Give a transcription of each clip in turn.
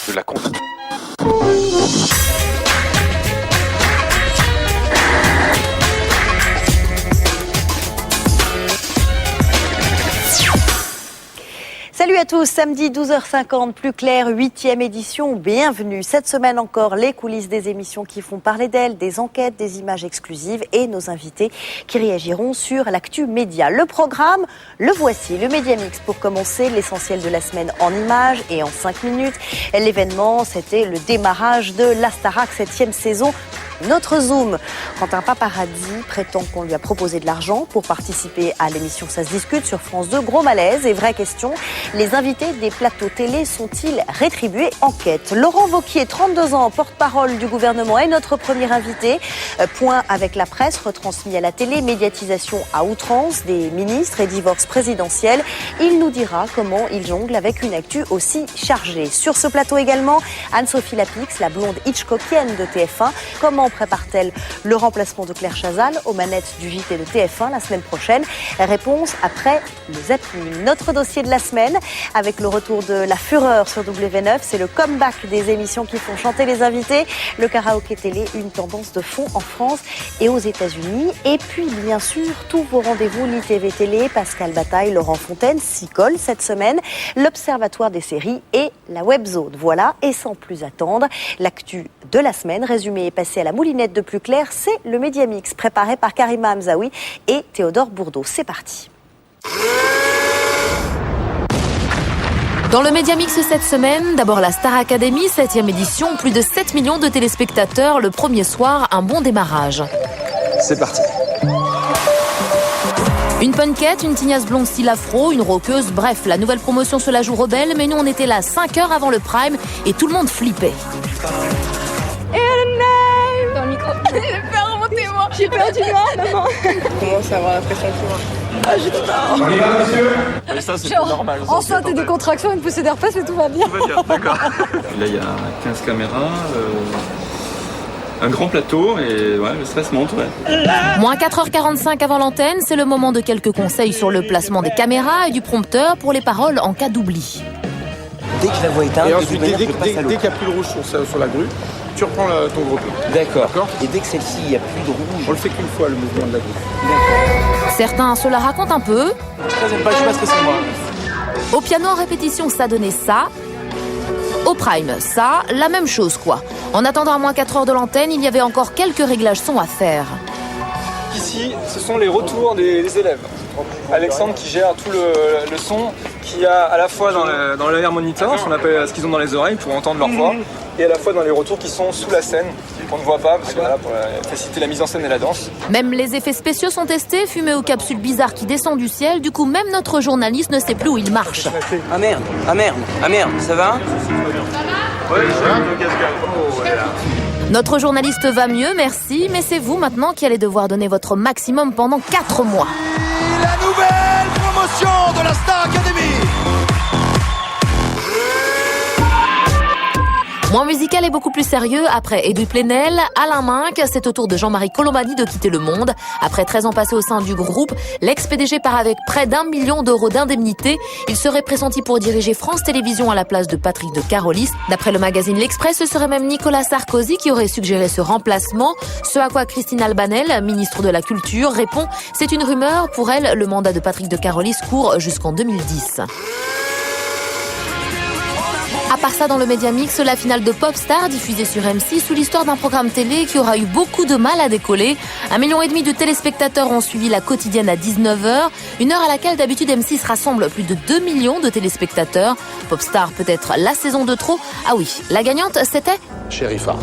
de la compte. Salut à tous, samedi 12h50, plus clair, 8e édition, bienvenue. Cette semaine encore, les coulisses des émissions qui font parler d'elles, des enquêtes, des images exclusives et nos invités qui réagiront sur l'actu média. Le programme, le voici, le Média Mix pour commencer, l'essentiel de la semaine en images et en 5 minutes. L'événement, c'était le démarrage de la Starac 7e saison. Notre Zoom, quand un paparazzi prétend qu'on lui a proposé de l'argent pour participer à l'émission Ça se discute sur France 2, gros malaise et vraie question, les invités des plateaux télé sont-ils rétribués? Enquête. Laurent Wauquiez, 32 ans, porte-parole du gouvernement, est notre premier invité. Point avec la presse, retransmis à la télé, médiatisation à outrance des ministres et divorce présidentiel. Il nous dira comment il jongle avec une actu aussi chargée. Sur ce plateau également, Anne-Sophie Lapix, la blonde Hitchcockienne de TF1. Comment prépare-t-elle le remplacement de Claire Chazal aux manettes du JT de TF1 la semaine prochaine? Réponse après le zapping. Notre dossier de la semaine, avec le retour de la fureur sur W9, c'est le comeback des émissions qui font chanter les invités. Le karaoké télé, une tendance de fond en France et aux États-Unis. Et puis, bien sûr, tous vos rendez-vous l'ITV Télé, Pascal Bataille, Laurent Fontaine s'y collent cette semaine. L'Observatoire des séries et la Webzone. Voilà, et sans plus attendre, l'actu de la semaine, résumé et passé à la moulinette de plus clair, c'est le Média Mix préparé par Karima Hamzaoui et Théodore Bourdeau. C'est parti. Dans le Média Mix cette semaine, d'abord la Star Academy, 7e édition, plus de 7 millions de téléspectateurs le premier soir, un bon démarrage. C'est parti. Une punkette, une tignasse blonde style afro, une rockeuse, bref, la nouvelle promotion se la joue rebelle, mais nous on était là 5 heures avant le prime et tout le monde flippait. Dans le micro. J'ai peur, remontez-moi. J'ai peur du noir, maman. Je commence à avoir l'impression de moi. Ah, j'ai peur. On y va, monsieur? Mais ça, c'est normal. Enceinte et des contractions, une poussée d'herpès, mais tout va bien. Tout va bien, d'accord. Là, il y a 15 caméras, un grand plateau et ouais, le stress monte. Ouais. Moins 4h45 avant l'antenne, c'est le moment de quelques conseils sur le placement des caméras et du prompteur pour les paroles en cas d'oubli. Dès que la voix est éteinte, et ensuite, dès qu'il n'y a plus de rouge sur la grue, tu reprends ton gros plan. D'accord. Et dès que celle-ci, il n'y a plus de rouge... On le fait qu'une fois, le mouvement de la grue. Certains se la racontent un peu. Ça, j'aime pas, je sais pas ce que c'est moi. Au piano en répétition, ça donnait ça. Au prime, ça, la même chose quoi. En attendant à moins 4 heures de l'antenne, il y avait encore quelques réglages son à faire. Ici, ce sont les retours des élèves. Alexandre qui gère tout le son qu'il y a à la fois dans l'air monitor, ce qu'ils ont dans les oreilles pour entendre leur voix, et à la fois dans les retours qui sont sous la scène, qu'on ne voit pas, parce que voilà, pour faciliter la mise en scène et la danse. Même les effets spéciaux sont testés, fumée aux capsules bizarres qui descendent du ciel, du coup même notre journaliste ne sait plus où il marche. Ah merde, ça va? Ouais, je cascade. Notre journaliste va mieux, merci, mais c'est vous maintenant qui allez devoir donner votre maximum pendant 4 mois. La nouvelle promotion de la Star Academy. Moins musical et beaucoup plus sérieux, après Edoui Plenel, Alain Minck, c'est au tour de Jean-Marie Colombani de quitter le monde. Après 13 ans passés au sein du groupe, l'ex-PDG part avec près d'1 million d'euros d'indemnité. Il serait pressenti pour diriger France Télévisions à la place de Patrick de Carolis. D'après le magazine L'Express, ce serait même Nicolas Sarkozy qui aurait suggéré ce remplacement. Ce à quoi Christine Albanel, ministre de la Culture, répond « C'est une rumeur. Pour elle, le mandat de Patrick de Carolis court jusqu'en 2010. » À part ça, dans le Média Mix, la finale de Popstar diffusée sur M6 sous l'histoire d'un programme télé qui aura eu beaucoup de mal à décoller. 1,5 million de téléspectateurs ont suivi la quotidienne à 19h, une heure à laquelle d'habitude M6 rassemble plus de 2 millions de téléspectateurs. Popstar peut-être la saison de trop. Ah oui, la gagnante c'était Sherifa.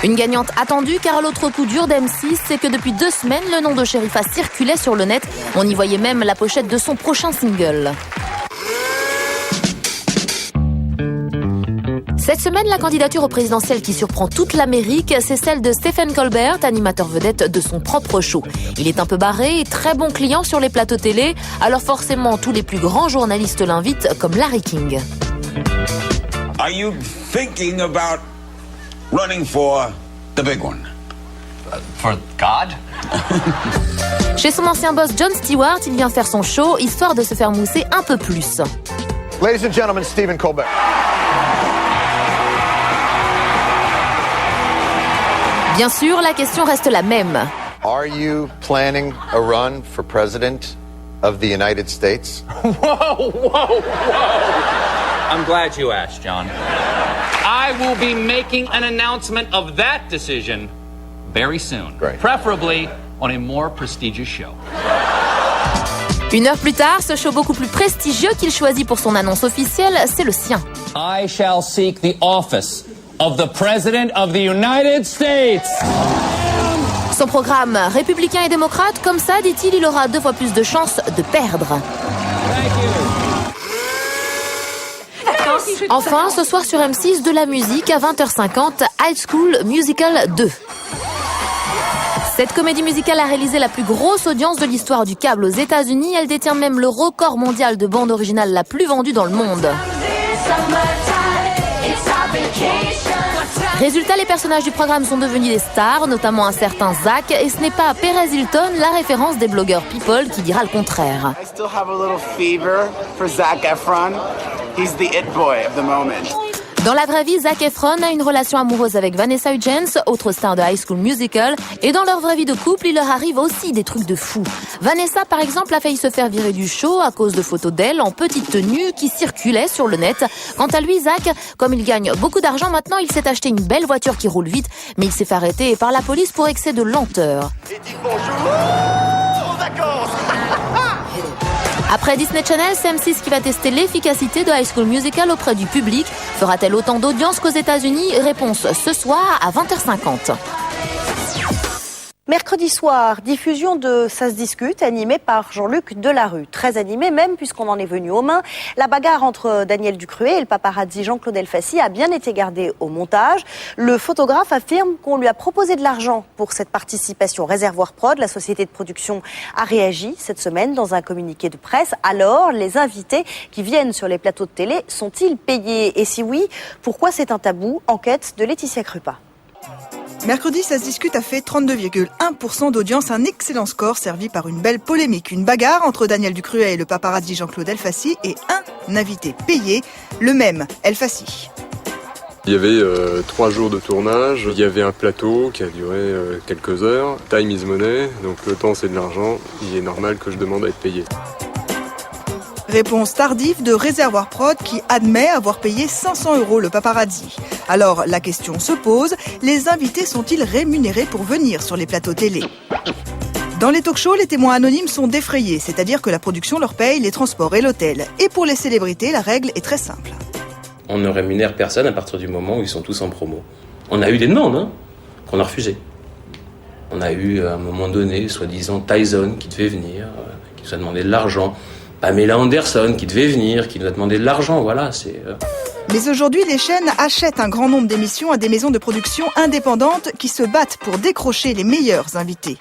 Une gagnante attendue car l'autre coup dur d'M6, c'est que depuis 2 semaines, le nom de Sherifa circulait sur le net. On y voyait même la pochette de son prochain single. Cette semaine, la candidature au présidentiel qui surprend toute l'Amérique, c'est celle de Stephen Colbert, animateur vedette de son propre show. Il est un peu barré et très bon client sur les plateaux télé, alors forcément tous les plus grands journalistes l'invitent, comme Larry King. Are you thinking about running for the big one? For God? Chez son ancien boss Jon Stewart, il vient faire son show, histoire de se faire mousser un peu plus. Ladies and gentlemen, Stephen Colbert. Bien sûr, la question reste la même. Are you planning a run for president of the United States? Whoa, whoa, whoa! I'm glad you asked, John. I will be making an announcement of that decision very soon. Great. Preferably on a more prestigious show. Une heure plus tard, ce show beaucoup plus prestigieux qu'il choisit pour son annonce officielle, c'est le sien. I shall seek the office of the President of the United States. Son programme républicain et démocrate, comme ça, dit-il, il aura 2 fois plus de chances de perdre. Enfin, ce soir sur M6, de la musique à 20h50, High School Musical 2. Cette comédie musicale a réalisé la plus grosse audience de l'histoire du câble aux États-Unis. Elle détient même le record mondial de bande originale la plus vendue dans le monde. Résultat, les personnages du programme sont devenus des stars, notamment un certain Zach, et ce n'est pas Perez Hilton, la référence des blogueurs People, qui dira le contraire. I still have a little fever for Zac Efron. He's the it boy of the moment. Dans la vraie vie, Zac Efron a une relation amoureuse avec Vanessa Hudgens, autre star de High School Musical, et dans leur vraie vie de couple, il leur arrive aussi des trucs de fou. Vanessa, par exemple, a failli se faire virer du show à cause de photos d'elle en petite tenue qui circulaient sur le net. Quant à lui, Zac, comme il gagne beaucoup d'argent maintenant, il s'est acheté une belle voiture qui roule vite, mais il s'est fait arrêter par la police pour excès de lenteur. Et dites bonjour. D'accord. Après Disney Channel, c'est M6 qui va tester l'efficacité de High School Musical auprès du public. Fera-t-elle autant d'audience qu'aux États-Unis? Réponse ce soir à 20h50. Mercredi soir, diffusion de Ça se discute, animé par Jean-Luc Delarue. Très animé même, puisqu'on en est venu aux mains. La bagarre entre Daniel Ducruet et le paparazzi Jean-Claude Elfassi a bien été gardée au montage. Le photographe affirme qu'on lui a proposé de l'argent pour cette participation. Réservoir Prod, la société de production, a réagi cette semaine dans un communiqué de presse. Alors, les invités qui viennent sur les plateaux de télé sont-ils payés? Et si oui, pourquoi c'est un tabou? Enquête de Laetitia Krupa. Mercredi, Ça se discute a fait 32,1% d'audience, un excellent score servi par une belle polémique. Une bagarre entre Daniel Ducruet et le paparazzi Jean-Claude Elfassi et un invité payé, le même Elfassi. Il y avait 3 jours de tournage, il y avait un plateau qui a duré quelques heures. Time is money, donc le temps c'est de l'argent, il est normal que je demande à être payé. Réponse tardive de Réservoir Prod qui admet avoir payé 500 € le paparazzi. Alors la question se pose, les invités sont-ils rémunérés pour venir sur les plateaux télé? Dans les talk-shows, les témoins anonymes sont défrayés, c'est-à-dire que la production leur paye les transports et l'hôtel. Et pour les célébrités, la règle est très simple. On ne rémunère personne à partir du moment où ils sont tous en promo. On a eu des demandes qu'on a refusées. On a eu à un moment donné, soi-disant Tyson qui devait venir, qui nous a demandé de l'argent. Pamela Anderson qui devait venir, qui nous a demandé de l'argent, voilà, c'est... Mais aujourd'hui, les chaînes achètent un grand nombre d'émissions à des maisons de production indépendantes qui se battent pour décrocher les meilleurs invités.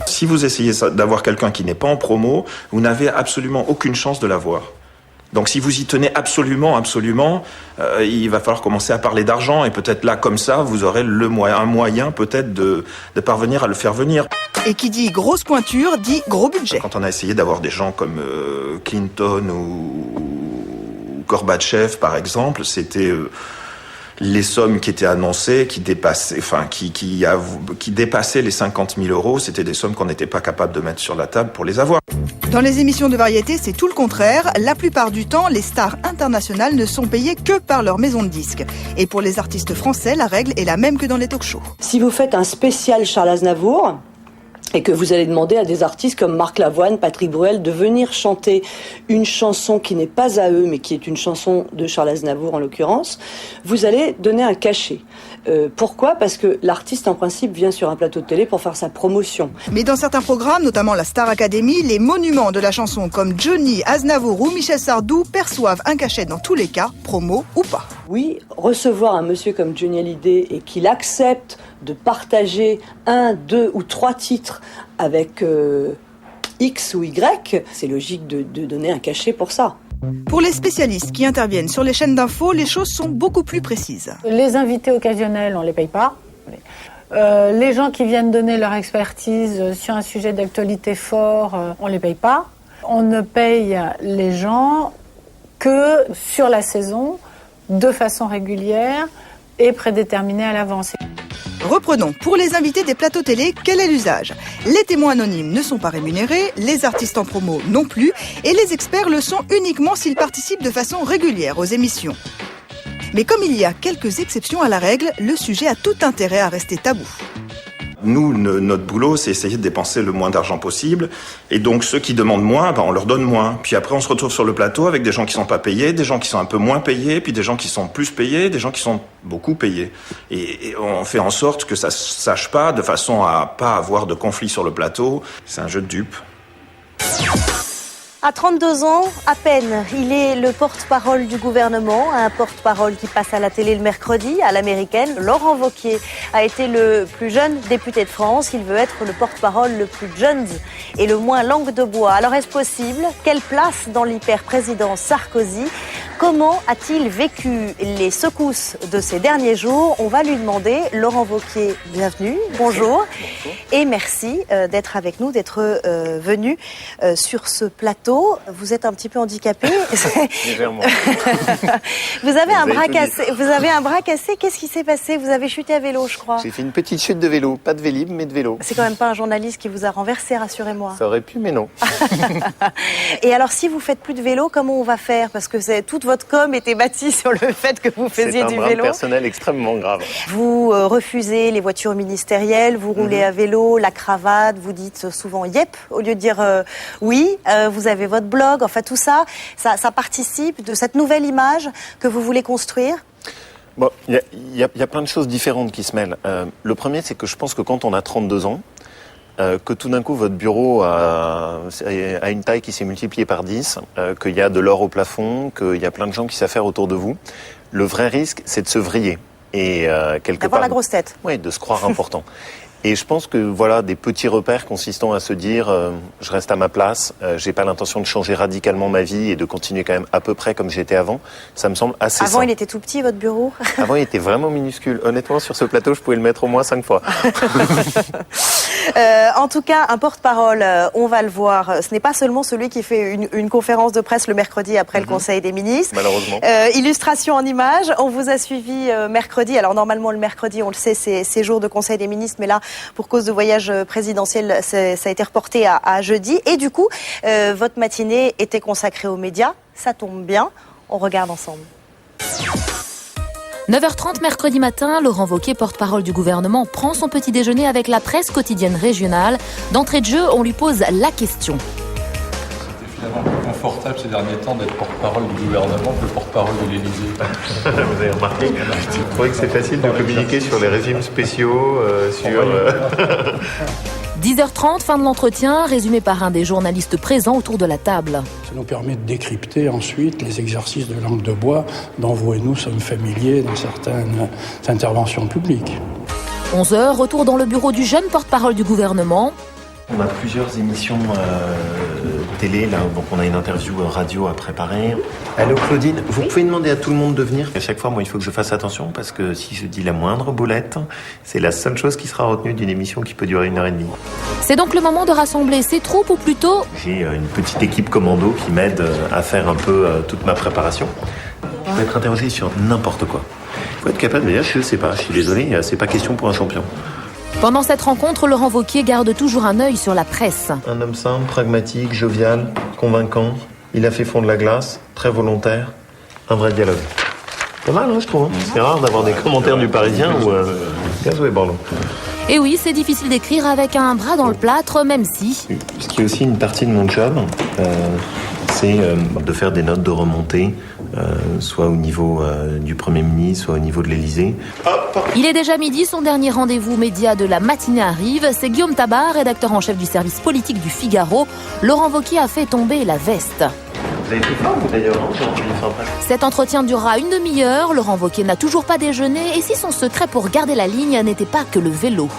Si vous essayez d'avoir quelqu'un qui n'est pas en promo, vous n'avez absolument aucune chance de l'avoir. Donc si vous y tenez absolument, il va falloir commencer à parler d'argent et peut-être là, comme ça, vous aurez un moyen peut-être de parvenir à le faire venir. Et qui dit grosse pointure, dit gros budget. Quand on a essayé d'avoir des gens comme Clinton ou Gorbatchev, par exemple, c'était les sommes qui étaient annoncées, qui dépassaient les 50 000 €, c'était des sommes qu'on n'était pas capable de mettre sur la table pour les avoir. Dans les émissions de variété, c'est tout le contraire. La plupart du temps, les stars internationales ne sont payées que par leur maison de disques. Et pour les artistes français, la règle est la même que dans les talk-shows. Si vous faites un spécial Charles Aznavour, et que vous allez demander à des artistes comme Marc Lavoine, Patrick Bruel, de venir chanter une chanson qui n'est pas à eux, mais qui est une chanson de Charles Aznavour en l'occurrence, vous allez donner un cachet. Pourquoi ? Parce que l'artiste, en principe, vient sur un plateau de télé pour faire sa promotion. Mais dans certains programmes, notamment la Star Academy, les monuments de la chanson comme Johnny, Aznavour ou Michel Sardou perçoivent un cachet dans tous les cas, promo ou pas. Oui, recevoir un monsieur comme Johnny Hallyday et qu'il accepte de partager 1, 2 ou 3 titres avec X ou Y, c'est logique de donner un cachet pour ça. Pour les spécialistes qui interviennent sur les chaînes d'infos, les choses sont beaucoup plus précises. Les invités occasionnels, on ne les paye pas. Les gens qui viennent donner leur expertise sur un sujet d'actualité fort, on ne les paye pas. On ne paye les gens que sur la saison, de façon régulière et prédéterminée à l'avance. Reprenons. Pour les invités des plateaux télé, quel est l'usage ? Les témoins anonymes ne sont pas rémunérés, les artistes en promo non plus, et les experts le sont uniquement s'ils participent de façon régulière aux émissions. Mais comme il y a quelques exceptions à la règle, le sujet a tout intérêt à rester tabou. Nous, notre boulot, c'est essayer de dépenser le moins d'argent possible. Et donc, ceux qui demandent moins, on leur donne moins. Puis après, on se retrouve sur le plateau avec des gens qui sont pas payés, des gens qui sont un peu moins payés, puis des gens qui sont plus payés, des gens qui sont beaucoup payés. Et on fait en sorte que ça se sache pas, de façon à pas avoir de conflit sur le plateau. C'est un jeu de dupes. À 32 ans, à peine, il est le porte-parole du gouvernement, un porte-parole qui passe à la télé le mercredi, à l'américaine. Laurent Wauquiez a été le plus jeune député de France. Il veut être le porte-parole le plus jeune et le moins langue de bois. Alors est-ce possible ? Quelle place dans l'hyper-présidence Sarkozy ? Comment a-t-il vécu les secousses de ces derniers jours ? On va lui demander. Laurent Wauquiez, bienvenue, bonjour. Et merci d'être avec nous, d'être venu sur ce plateau. Vous êtes un petit peu handicapé. Légèrement. Vous avez un bras cassé. Vous avez un bras cassé. Qu'est-ce qui s'est passé ? Vous avez chuté à vélo, je crois. J'ai fait une petite chute de vélo, pas de Vélib, mais de vélo. C'est quand même pas un journaliste qui vous a renversé, rassurez-moi. Ça aurait pu, mais non. Et alors, si vous faites plus de vélo, comment on va faire ? Parce que toute votre com était bâtie sur le fait que vous faisiez du vélo. C'est un drame personnel extrêmement grave. Vous refusez les voitures ministérielles, vous roulez à vélo, la cravate, vous dites souvent yep au lieu de dire oui. Vous avez votre blog, enfin tout ça, ça participe de cette nouvelle image que vous voulez construire ? Bon, il y a plein de choses différentes qui se mêlent. Le premier, c'est que je pense que quand on a 32 ans, que tout d'un coup votre bureau a une taille qui s'est multipliée par 10, qu'il y a de l'or au plafond, qu'il y a plein de gens qui savent faire autour de vous, le vrai risque, c'est de se vriller. Et quelque part, d'avoir la grosse tête. Oui, de se croire important. Et je pense que voilà, des petits repères consistant à se dire je reste à ma place, j'ai pas l'intention de changer radicalement ma vie et de continuer quand même à peu près comme j'étais avant, ça me semble assez Avant, sain. il était tout petit, votre bureau ? Avant, il était vraiment minuscule. Honnêtement, sur ce plateau, je pouvais le mettre au moins 5 fois. En tout cas, un porte-parole, on va le voir, ce n'est pas seulement celui qui fait une conférence de presse le mercredi après le Conseil des ministres. Malheureusement. Illustration en images, on vous a suivi mercredi. Alors normalement, le mercredi, on le sait, c'est jour de Conseil des ministres, mais là, pour cause de voyage présidentiel, ça a été reporté à jeudi. Et du coup, votre matinée était consacrée aux médias. Ça tombe bien, on regarde ensemble. 9h30 mercredi matin, Laurent Wauquiez, porte-parole du gouvernement, prend son petit déjeuner avec la presse quotidienne régionale. D'entrée de jeu, on lui pose la question. C'était finalement plus confortable ces derniers temps d'être porte-parole du gouvernement que porte-parole de l'Élysée. Vous avez remarqué, je trouvais que c'est facile de communiquer sur les régimes spéciaux, sur... 10h30, fin de l'entretien, résumé par un des journalistes présents autour de la table. Ça nous permet de décrypter ensuite les exercices de langue de bois dont vous et nous sommes familiers dans certaines interventions publiques. 11h, retour dans le bureau du jeune porte-parole du gouvernement. On a plusieurs émissions télé, là, donc on a une interview radio à préparer. Allô Claudine, vous pouvez demander à tout le monde de venir. À chaque fois, moi, il faut que je fasse attention parce que si je dis la moindre boulette, c'est la seule chose qui sera retenue d'une émission qui peut durer 1h30. C'est donc le moment de rassembler ses troupes, ou plutôt... J'ai une petite équipe commando qui m'aide à faire un peu toute ma préparation. Je peux être interrogé sur n'importe quoi. Il faut être capable de dire, je sais pas, je suis désolé, c'est pas question pour un champion. Pendant cette rencontre, Laurent Wauquiez garde toujours un œil sur la presse. Un homme simple, pragmatique, jovial, convaincant. Il a fait fondre la glace, très volontaire. Un vrai dialogue. Pas mal, hein, je trouve. C'est rare d'avoir des commentaires du Parisien ou Gazou et Borloo. Et oui, c'est difficile d'écrire avec un bras dans le plâtre, même si... Ce qui est aussi une partie de mon job, c'est de faire des notes de remontée, soit au niveau du Premier ministre, soit au niveau de l'Élysée. Il est déjà midi, son dernier rendez-vous média de la matinée arrive. C'est Guillaume Tabar, rédacteur en chef du service politique du Figaro. Laurent Wauquiez a fait tomber la veste. Vous avez tout fait, d'ailleurs, Cet entretien durera une demi-heure. Laurent Wauquiez n'a toujours pas déjeuné. Et si son secret pour garder la ligne n'était pas que le vélo?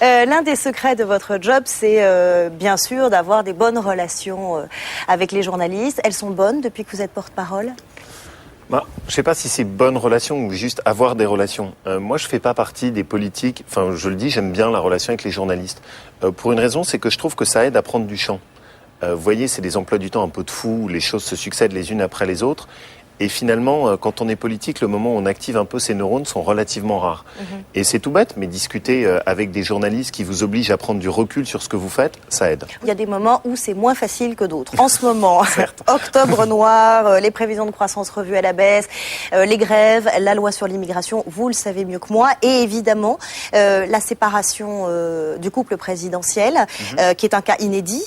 L'un des secrets de votre job, c'est bien sûr d'avoir des bonnes relations avec les journalistes. Elles sont bonnes depuis que vous êtes porte-parole ? Je ne sais pas si c'est bonne relation ou juste avoir des relations. Moi, je ne fais pas partie des politiques. Enfin, je le dis, j'aime bien la relation avec les journalistes. Pour une raison, c'est que je trouve que ça aide à prendre du champ. Vous voyez, c'est des emplois du temps un peu de fou, où les choses se succèdent les unes après les autres. Et finalement, quand on est politique, le moment où on active un peu ces neurones sont relativement rares. Et c'est tout bête, mais discuter avec des journalistes qui vous obligent à prendre du recul sur ce que vous faites, ça aide. Il y a des moments où c'est moins facile que d'autres. En ce moment, octobre noir, les prévisions de croissance revues à la baisse, les grèves, la loi sur l'immigration, vous le savez mieux que moi. Et évidemment, la séparation du couple présidentiel, qui est un cas inédit.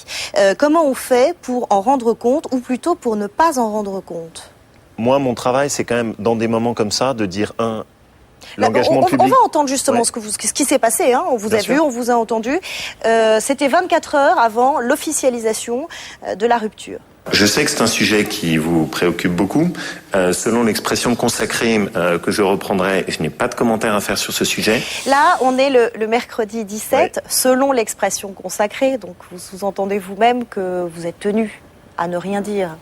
Comment on fait pour en rendre compte, ou plutôt pour ne pas en rendre compte ? Moi, mon travail, c'est quand même, dans des moments comme ça, de dire, l'engagement public... On va entendre justement ce qui s'est passé. Hein. On vous a vu, on vous a entendu. C'était 24 heures avant l'officialisation de la rupture. Je sais que c'est un sujet qui vous préoccupe beaucoup. Selon l'expression consacrée que je reprendrai, je n'ai pas de commentaire à faire sur ce sujet. Là, on est le mercredi 17, selon l'expression consacrée. Donc, vous sous-entendez vous-même que vous êtes tenu à ne rien dire.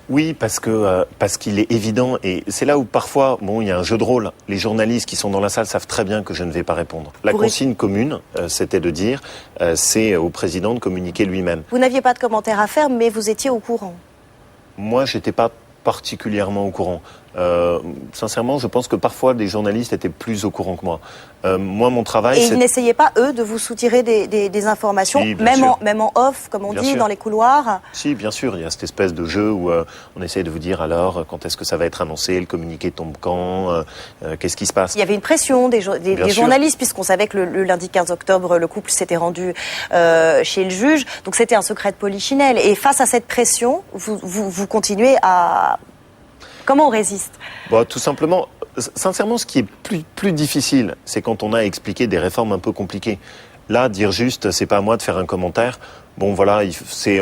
Oui, parce qu'il est évident, et c'est là où parfois, il y a un jeu de rôle. Les journalistes qui sont dans la salle savent très bien que je ne vais pas répondre. La consigne commune, c'était de dire, c'est au président de communiquer lui-même. Vous n'aviez pas de commentaire à faire, mais vous étiez au courant. Moi, j'étais pas particulièrement au courant. Sincèrement, je pense que parfois des journalistes étaient plus au courant que moi. Moi, mon travail... Et ils n'essayaient pas, eux, de vous soutirer des informations, si, même en off, comme on dit, dans les couloirs? Si, bien sûr. Il y a cette espèce de jeu où on essaye de vous dire, alors, quand est-ce que ça va être annoncé, le communiqué tombe quand, qu'est-ce qui se passe? Il y avait une pression des journalistes, puisqu'on savait que le lundi 15 octobre, le couple s'était rendu chez le juge. Donc c'était un secret de polichinelle. Et face à cette pression, vous continuez à... Comment on résiste? Tout simplement, sincèrement, ce qui est plus difficile, c'est quand on a expliqué des réformes un peu compliquées. Là, dire juste, c'est pas à moi de faire un commentaire. Bon, voilà,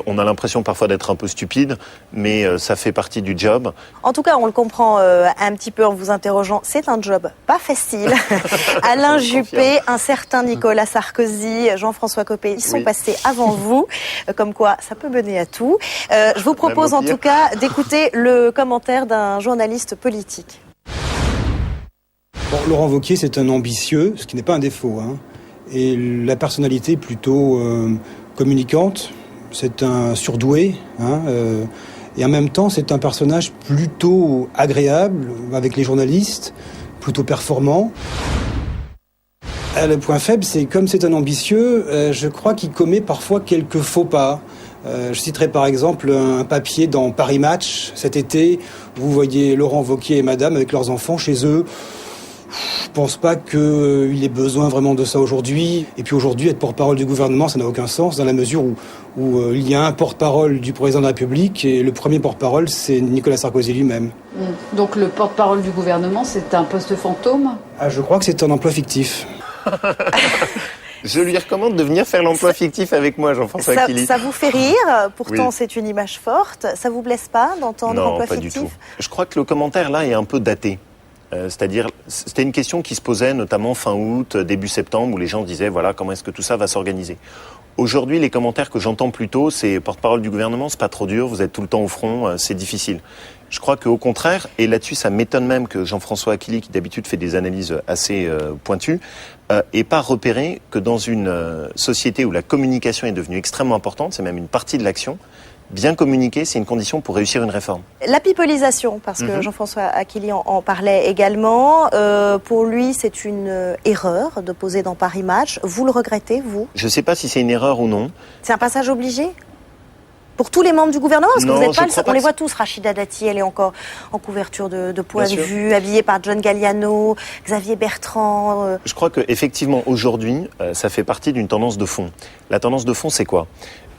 on a l'impression parfois d'être un peu stupide, mais ça fait partie du job. En tout cas, on le comprend un petit peu en vous interrogeant. C'est un job pas facile. Alain Juppé, un certain Nicolas Sarkozy, Jean-François Copé, ils sont passés avant vous. Comme quoi, ça peut mener à tout. Je vous propose en tout cas d'écouter le commentaire d'un journaliste politique. Bon, Laurent Wauquiez, c'est un ambitieux, ce qui n'est pas un défaut, hein. Et la personnalité plutôt communicante, c'est un surdoué, hein, et en même temps c'est un personnage plutôt agréable avec les journalistes, plutôt performant. Le point faible, c'est comme c'est un ambitieux, je crois qu'il commet parfois quelques faux pas. Je citerai par exemple un papier dans Paris Match cet été. Vous voyez Laurent Wauquiez et madame avec leurs enfants chez eux. Je pense pas qu'il ait besoin vraiment de ça aujourd'hui. Et puis aujourd'hui, être porte-parole du gouvernement, ça n'a aucun sens dans la mesure où il y a un porte-parole du président de la République et le premier porte-parole, c'est Nicolas Sarkozy lui-même. Donc le porte-parole du gouvernement, c'est un poste fantôme ? Je crois que c'est un emploi fictif. Je lui recommande de venir faire l'emploi fictif avec moi, Jean-François Achilli. Ça vous fait rire, pourtant Oui. C'est une image forte. Ça vous blesse pas d'entendre emploi fictif ? Non, pas du tout. Je crois que le commentaire là est un peu daté. C'est-à-dire, c'était une question qui se posait notamment fin août, début septembre, où les gens disaient, voilà, comment est-ce que tout ça va s'organiser. Aujourd'hui, les commentaires que j'entends plutôt, c'est porte-parole du gouvernement, c'est pas trop dur, vous êtes tout le temps au front, c'est difficile. Je crois qu'au contraire, et là-dessus, ça m'étonne même que Jean-François Achilli, qui d'habitude fait des analyses assez pointues, ait pas repéré que dans une société où la communication est devenue extrêmement importante, c'est même une partie de l'action, bien communiquer, c'est une condition pour réussir une réforme. La pipolisation, parce que Jean-François Achilli en parlait également, pour lui c'est une erreur de poser dans Paris Match. Vous le regrettez, vous ? Je ne sais pas si c'est une erreur ou non. C'est un passage obligé ? Pour tous les membres du gouvernement, parce que Non, vous n'êtes pas je on les voit tous. Rachida Dati, elle est encore en couverture de Point Bien de sûr. Vue, habillée par John Galliano, Xavier Bertrand. Je crois qu'effectivement, aujourd'hui, ça fait partie d'une tendance de fond. La tendance de fond, c'est quoi ?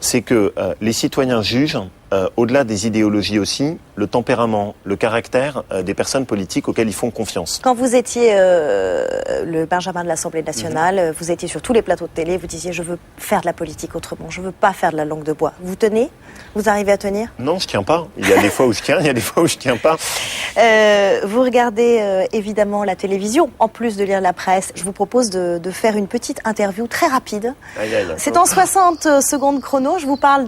C'est que les citoyens jugent, au-delà des idéologies aussi, le tempérament, le caractère des personnes politiques auxquelles ils font confiance. Quand vous étiez le Benjamin de l'Assemblée nationale, vous étiez sur tous les plateaux de télé, vous disiez « je veux faire de la politique autrement, je veux pas faire de la langue de bois ». Vous tenez ? Vous arrivez à tenir ? Non, je tiens pas. Il y a des fois où je tiens, il y a des fois où je tiens pas. Vous regardez évidemment la télévision, en plus de lire la presse. Je vous propose de faire une petite interview très rapide. Aïe, aïe. C'est en 60 secondes chrono. Je vous parle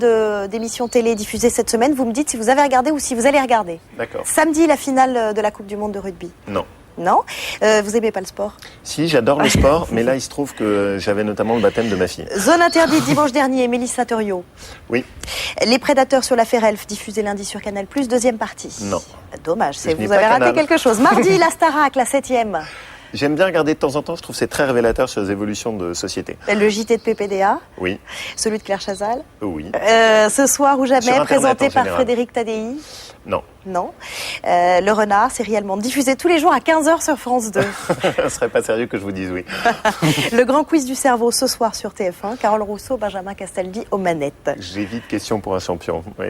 d'émissions télé diffusées cette semaine. Vous me dites si vous avez regardé ou si vous allez regarder. D'accord. Samedi, la finale de la Coupe du Monde de rugby. Non. Non. Vous aimez pas le sport? Si, j'adore le sport, mais là, il se trouve que j'avais notamment le baptême de ma fille. Zone interdite dimanche dernier, Mélissa Thuriot. Oui. Les prédateurs sur l'affaire Elf, diffusé lundi sur Canal+, deuxième partie. Non. Dommage, Je n'ai vous pas avez raté Canal. quelque chose. Mardi, la Starac, la 7e. J'aime bien regarder de temps en temps, je trouve que c'est très révélateur sur les évolutions de société. Le JT de PPDA. Oui. Celui de Claire Chazal. Oui. Ce soir ou jamais, Sur Internet, présenté en par général. Frédéric Tadei. Non. Non. Le Renard, série allemande, diffusée tous les jours à 15h sur France 2. Ce serait pas sérieux que je vous dise oui. Le grand quiz du cerveau ce soir sur TF1. Carole Rousseau, Benjamin Castaldi aux manettes. J'évite question pour un champion. Oui.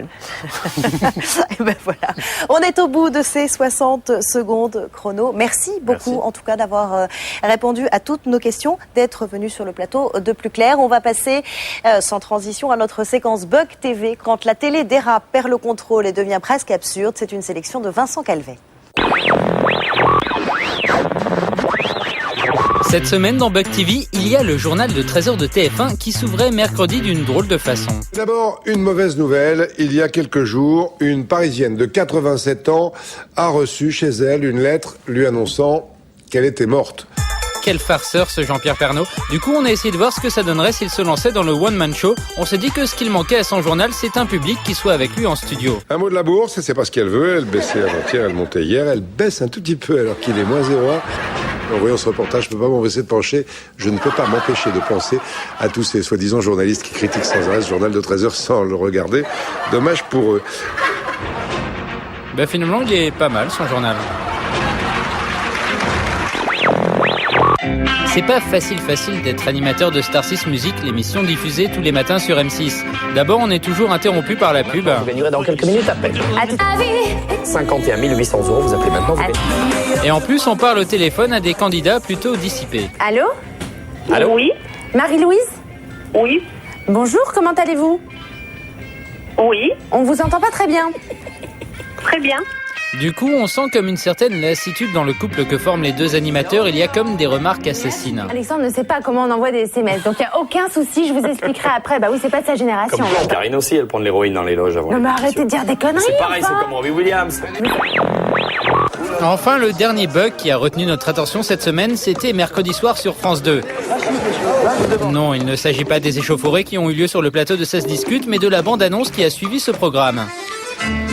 Et ben voilà. On est au bout de ces 60 secondes chrono. Merci beaucoup, en tout cas, d'avoir répondu à toutes nos questions, d'être venu sur le plateau de Plus Clair. On va passer sans transition à notre séquence Bug TV. Quand la télé dérape, perd le contrôle et devient presque absurde, c'est une sélection de Vincent Calvet. Cette semaine dans Bug TV, il y a le journal de 13h de TF1 qui s'ouvrait mercredi d'une drôle de façon. D'abord, une mauvaise nouvelle. Il y a quelques jours, une Parisienne de 87 ans a reçu chez elle une lettre lui annonçant qu'elle était morte. Quel farceur ce Jean-Pierre Pernaut. Du coup, on a essayé de voir ce que ça donnerait s'il se lançait dans le one-man show. On s'est dit que ce qu'il manquait à son journal, c'est un public qui soit avec lui en studio. Un mot de la bourse, c'est pas ce qu'elle veut. Elle baissait avant-hier, elle montait hier. Elle baisse un tout petit peu alors qu'il est moins 0,1. En voyant ce reportage, je peux pas m'empêcher de pencher. Je ne peux pas m'empêcher de penser à tous ces soi-disant journalistes qui critiquent sans arrêt ce journal de 13h sans le regarder. Dommage pour eux. Bah finalement, il est pas mal son journal. C'est pas facile d'être animateur de Star 6 Music, l'émission diffusée tous les matins sur M6. D'abord, on est toujours interrompu par la pub. Vous gagnerez dans quelques minutes à peine. 51 800 €, vous appelez maintenant, vous gagnez. Et en plus, on parle au téléphone à des candidats plutôt dissipés. Allô? Allô? Oui. Marie-Louise? Oui. Bonjour, comment allez-vous? Oui. On vous entend pas très bien. Très bien. Du coup, on sent comme une certaine lassitude dans le couple que forment les deux animateurs. Il y a comme des remarques assassines. Alexandre ne sait pas comment on envoie des SMS, donc il n'y a aucun souci, je vous expliquerai après. Bah oui, c'est pas de sa génération. Comme Karine aussi, elle prend de l'héroïne dans les loges avant. Non mais arrêtez de dire des conneries. C'est pareil, enfin. c'est comme Robbie Williams. Enfin, le dernier bug qui a retenu notre attention cette semaine, c'était mercredi soir sur France 2. Non, il ne s'agit pas des échauffourées qui ont eu lieu sur le plateau de Ça se discute, mais de la bande-annonce qui a suivi ce programme.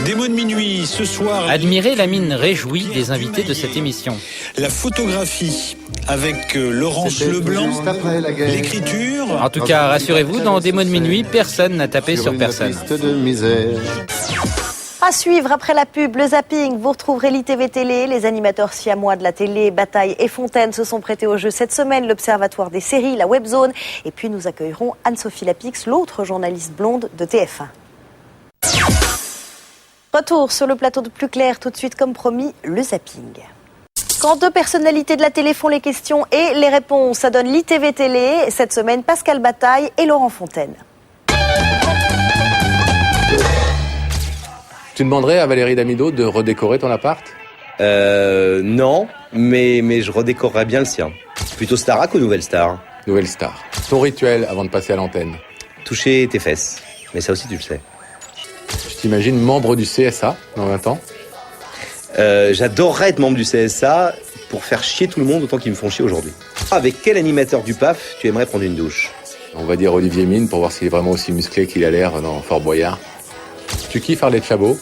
Des mots de minuit, ce soir. Admirez la mine réjouie des invités de cette émission. La photographie avec Laurence Leblanc, l'écriture. En tout cas, rassurez-vous, dans Des mots de minuit, personne n'a tapé sur personne. À suivre après la pub, le zapping, vous retrouverez l'ITV Télé. Les animateurs siamois de la télé, Bataille et Fontaine se sont prêtés au jeu cette semaine. L'Observatoire des séries, la Webzone. Et puis nous accueillerons Anne-Sophie Lapix, l'autre journaliste blonde de TF1. Retour sur le plateau de Plus Clair, tout de suite comme promis, le zapping. Quand deux personnalités de la télé font les questions et les réponses, ça donne l'ITV Télé. Cette semaine, Pascal Bataille et Laurent Fontaine. Tu demanderais à Valérie Damido de redécorer ton appart ? Non, mais je redécorerais bien le sien. Plutôt Starac ou Nouvelle Star ? Nouvelle Star. Ton rituel avant de passer à l'antenne ? Toucher tes fesses. Mais ça aussi, tu le sais. Tu t'imagines membre du CSA dans 20 ans ? J'adorerais être membre du CSA pour faire chier tout le monde autant qu'ils me font chier aujourd'hui. Avec quel animateur du PAF tu aimerais prendre une douche ? On va dire Olivier Mine pour voir s'il est vraiment aussi musclé qu'il a l'air dans Fort Boyard. Tu kiffes Arlette Chabot ?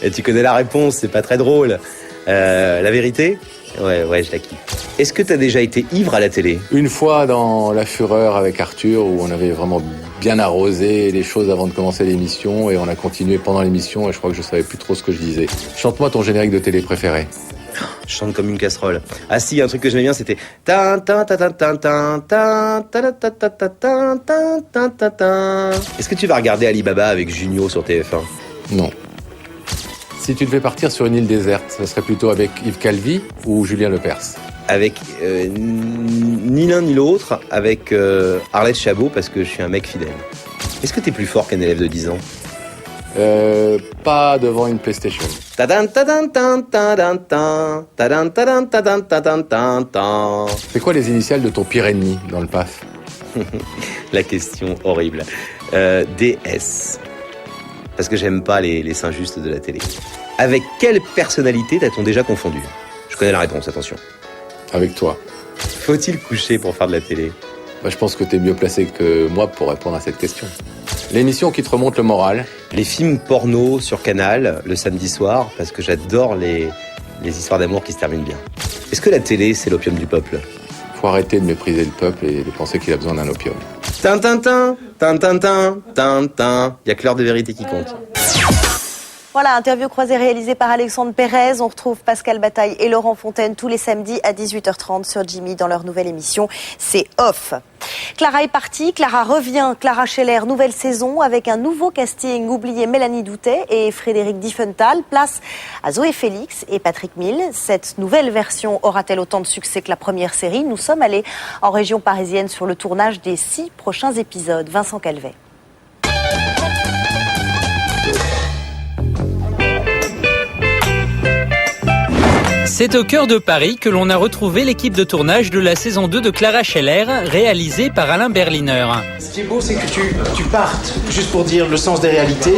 Et tu connais la réponse, c'est pas très drôle. La vérité ? Ouais, je la kiffe. Est-ce que t'as déjà été ivre à la télé ? Une fois dans La Fureur avec Arthur, où on avait vraiment bien arrosé les choses avant de commencer l'émission, et on a continué pendant l'émission, et je crois que je savais plus trop ce que je disais. Chante-moi ton générique de télé préféré. Je chante comme une casserole. Ah si, un truc que j'aimais bien, c'était... Est-ce que tu vas regarder Alibaba avec Junio sur TF1 ? Non. Si tu devais partir sur une île déserte, ça serait plutôt avec Yves Calvi ou Julien Lepers ? Avec ni l'un ni l'autre, avec Arlette Chabot, parce que je suis un mec fidèle. Est-ce que t'es plus fort qu'un élève de 10 ans ? Pas devant une PlayStation. C'est quoi les initiales de ton pire ennemi dans le PAF ? La question horrible. DS. parce que j'aime pas les seins justes de la télé. Avec quelle personnalité t'a-t-on déjà confondu? Je connais la réponse, attention. Avec toi. Faut-il coucher pour faire de la télé? Je pense que t'es mieux placé que moi pour répondre à cette question. L'émission qui te remonte le moral. Les films porno sur Canal, le samedi soir, parce que j'adore les histoires d'amour qui se terminent bien. Est-ce que la télé, c'est l'opium du peuple? Faut arrêter de mépriser le peuple et de penser qu'il a besoin d'un opium. Tintintin, tintintin, tintin. Il y a que l'heure de vérité qui compte. Voilà, interview croisée réalisée par Alexandre Pérez. On retrouve Pascal Bataille et Laurent Fontaine tous les samedis à 18h30 sur Jimmy dans leur nouvelle émission C'est Off. Clara est partie, Clara revient, Clara Scheller, nouvelle saison avec un nouveau casting. Oubliez Mélanie Doutet et Frédéric Diefenthal. Place à Zoé Félix et Patrick Mille. Cette nouvelle version aura-t-elle autant de succès que la première série? Nous sommes allés en région parisienne sur le tournage des 6 prochains épisodes. Vincent Calvet. C'est au cœur de Paris que l'on a retrouvé l'équipe de tournage de la saison 2 de Clara Scheller, réalisée par Alain Berliner. Ce qui est beau, c'est que tu partes, juste pour dire le sens des réalités.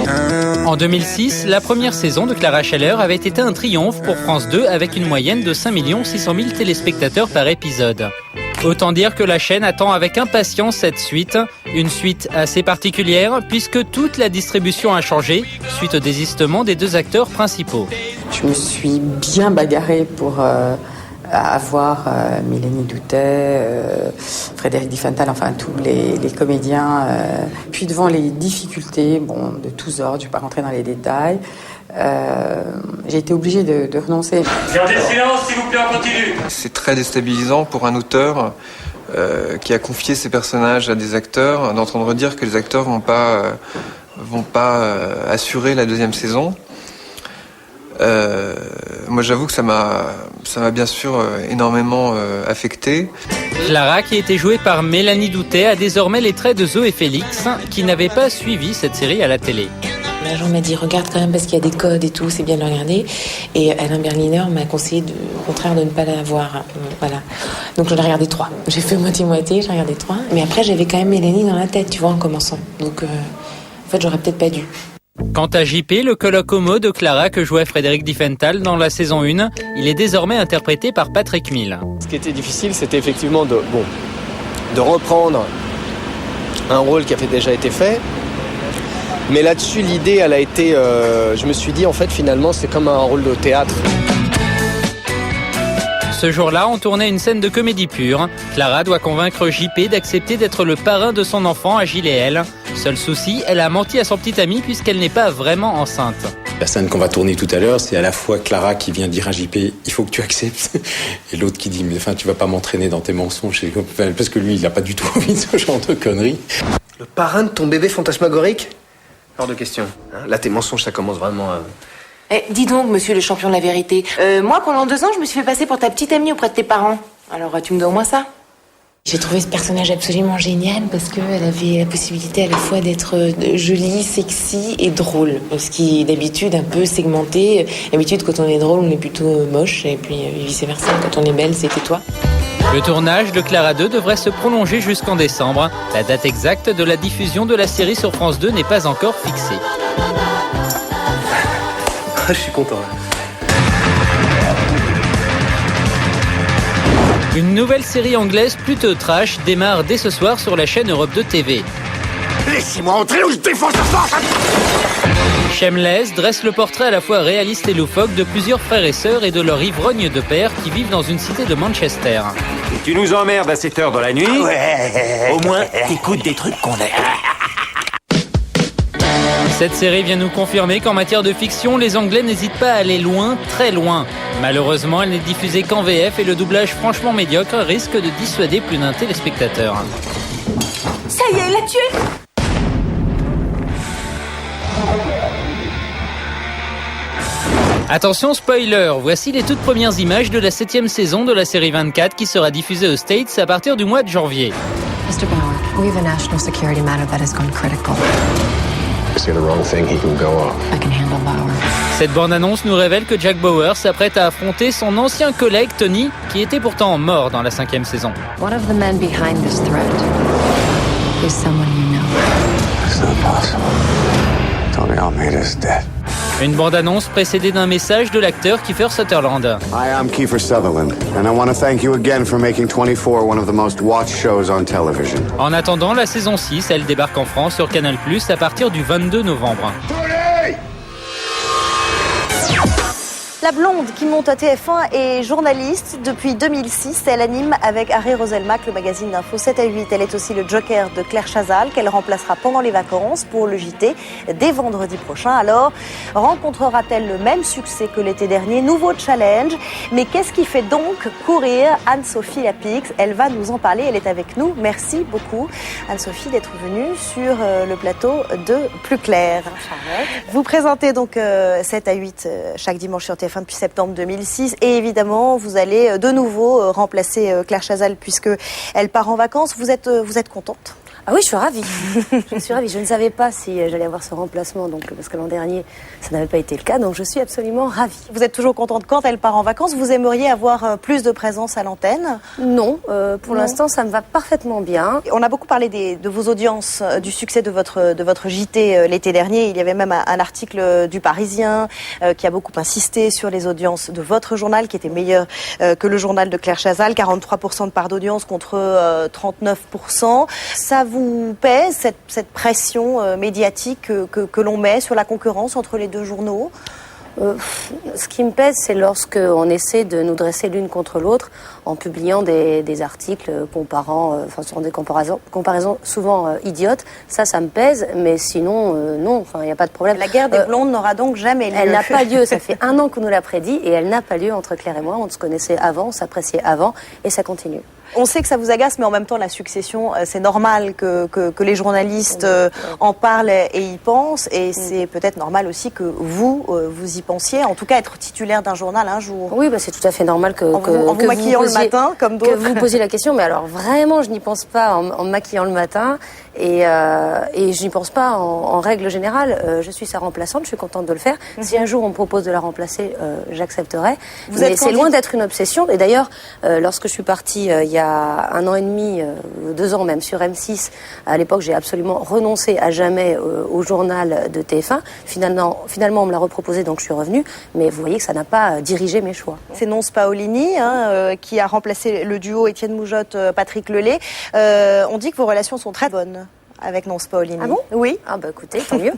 En 2006, la première saison de Clara Scheller avait été un triomphe pour France 2 avec une moyenne de 5 600 000 téléspectateurs par épisode. Autant dire que la chaîne attend avec impatience cette suite. Une suite assez particulière puisque toute la distribution a changé suite au désistement des 2 acteurs principaux. Je me suis bien bagarrée pour avoir Mélanie Doutet, Frédéric Diefenthal, enfin tous les comédiens. Puis devant les difficultés, de tous ordres, je ne vais pas rentrer dans les détails, j'ai été obligée de renoncer. Gardez le silence, s'il vous plaît, on continue. C'est très déstabilisant pour un auteur qui a confié ses personnages à des acteurs, d'entendre dire que les acteurs vont pas assurer la 2e saison. Moi, j'avoue que ça m'a bien sûr énormément affecté. Clara, qui était jouée par Mélanie Doutet, a désormais les traits de Zoé Félix, qui n'avait pas suivi cette série à la télé. L'agent m'a dit regarde quand même parce qu'il y a des codes et tout, c'est bien de le regarder. Et Alain Berliner m'a conseillé au contraire de ne pas la voir. Voilà. Donc j'en ai regardé 3. J'ai fait moitié-moitié, j'ai regardé 3. Mais après j'avais quand même Mélanie dans la tête, tu vois, en commençant. Donc en fait j'aurais peut-être pas dû. Quant à JP, le coloc homo de Clara que jouait Frédéric Diefenthal dans la saison 1, il est désormais interprété par Patrick Mille. Ce qui était difficile, c'était effectivement de reprendre un rôle qui avait déjà été fait. Mais là-dessus, l'idée, elle a été... je me suis dit, en fait, finalement, c'est comme un rôle de théâtre. Ce jour-là, on tournait une scène de comédie pure. Clara doit convaincre JP d'accepter d'être le parrain de son enfant à Gilles et elle. Seul souci, elle a menti à son petit ami puisqu'elle n'est pas vraiment enceinte. La scène qu'on va tourner tout à l'heure, c'est à la fois Clara qui vient dire à JP « il faut que tu acceptes » et l'autre qui dit « mais enfin, tu vas pas m'entraîner dans tes mensonges » parce que lui, il n'a pas du tout envie de ce genre de conneries. Le parrain de ton bébé fantasmagorique ? Hors de question. Là, tes mensonges, ça commence vraiment à... Dis donc, monsieur le champion de la vérité, moi, pendant 2 ans, je me suis fait passer pour ta petite amie auprès de tes parents. Alors, tu me dois au moins ça. J'ai trouvé ce personnage absolument génial parce qu'elle avait la possibilité à la fois d'être jolie, sexy et drôle. Ce qui est d'habitude un peu segmenté. D'habitude, quand on est drôle, on est plutôt moche. Et puis vice-versa, quand on est belle, c'était toi. Le tournage de Clara 2 devrait se prolonger jusqu'en décembre. La date exacte de la diffusion de la série sur France 2 n'est pas encore fixée. Je suis content. Une nouvelle série anglaise plutôt trash démarre dès ce soir sur la chaîne Europe 2 TV. Laissez-moi entrer ou je défonce la porte. Shameless dresse le portrait à la fois réaliste et loufoque de plusieurs frères et sœurs et de leur ivrogne de père qui vivent dans une cité de Manchester. Et tu nous emmerdes à cette heure dans la nuit. Ouais. Au moins, t'écoutes des trucs qu'on aime. Cette série vient nous confirmer qu'en matière de fiction, les Anglais n'hésitent pas à aller loin, très loin. Malheureusement, elle n'est diffusée qu'en VF et le doublage franchement médiocre risque de dissuader plus d'un téléspectateur. Ça y est, elle l'a tué. Attention spoiler, voici les toutes premières images de la 7e saison de la série 24 qui sera diffusée aux States à partir du mois de janvier. Mr. Bauer, we have a national security matter that has gone critical. Say the wrong thing, he can go off. I can handle Bauer. Cette bande-annonce nous révèle que Jack Bauer s'apprête à affronter son ancien collègue Tony, qui était pourtant mort dans la 5e saison. One of the men behind this threat is someone you know. It's not possible. Tony Almeida's dead. Une bande-annonce précédée d'un message de l'acteur Kiefer Sutherland. Hi, I'm Kiefer Sutherland, and I want to thank you again for making 24 one of the most watched shows on television. En attendant, la saison 6, elle débarque en France sur Canal+ à partir du 22 novembre. La blonde qui monte à TF1 est journaliste depuis 2006. Elle anime avec Harry Roselmack le magazine d'info 7 à 8. Elle est aussi le joker de Claire Chazal qu'elle remplacera pendant les vacances pour le JT dès vendredi prochain. Alors, rencontrera-t-elle le même succès que l'été dernier? Nouveau challenge. Mais qu'est-ce qui fait donc courir Anne-Sophie Lapix? Elle va nous en parler. Elle est avec nous. Merci beaucoup, Anne-Sophie, d'être venue sur le plateau de Plus Clair. Vous présentez donc 7 à 8 chaque dimanche sur TF1 depuis septembre 2006 et évidemment vous allez de nouveau remplacer Claire Chazal puisque elle part en vacances. Vous êtes contente? Ah oui, je suis ravie. Je suis ravie. Je ne savais pas si j'allais avoir ce remplacement, donc, parce que l'an dernier, ça n'avait pas été le cas. Donc, je suis absolument ravie. Vous êtes toujours contente quand elle part en vacances? Vous aimeriez avoir plus de présence à l'antenne? Non, pour l'instant, ça me va parfaitement bien. On a beaucoup parlé de vos audiences, du succès de votre JT l'été dernier. Il y avait même un article du Parisien qui a beaucoup insisté sur les audiences de votre journal, qui était meilleur que le journal de Claire Chazal. 43% de part d'audience contre 39%. Ça vous pèse cette pression médiatique que l'on met sur la concurrence entre les deux journaux? Ce qui me pèse, c'est lorsqu'on essaie de nous dresser l'une contre l'autre en publiant des articles comparant, sur des comparaisons souvent idiotes. Ça me pèse, mais sinon, non, il n'y a pas de problème. La guerre des blondes n'aura donc jamais lieu. Elle n'a pas lieu, ça fait 1 an qu'on nous l'a prédit et elle n'a pas lieu entre Claire et moi. On se connaissait avant, on s'appréciait avant et ça continue. On sait que ça vous agace, mais en même temps, la succession, c'est normal que les journalistes en parlent et y pensent. Et c'est peut-être normal aussi que vous y pensiez. En tout cas, être titulaire d'un journal un jour. Oui, c'est tout à fait normal que vous maquillant le matin, comme d'autres. Que vous posiez la question. Mais alors, vraiment, je n'y pense pas en me maquillant le matin. Et je n'y pense pas en règle générale. Je suis sa remplaçante, je suis contente de le faire. Si un jour on me propose de la remplacer, j'accepterai. Mais c'est loin d'être une obsession. Et d'ailleurs, lorsque je suis partie il y a 1 an et demi, 2 ans même, sur M6, à l'époque, j'ai absolument renoncé à jamais au journal de TF1. Finalement, on me l'a reproposé, donc je suis revenue. Mais vous voyez que ça n'a pas dirigé mes choix. C'est Nonce Paolini qui a remplacé le duo Étienne Moujotte-Patrick Lelay. On dit que vos relations sont très bonnes avec Nonce Paolini. Ah bon? Oui. Ah bah écoutez, tant mieux.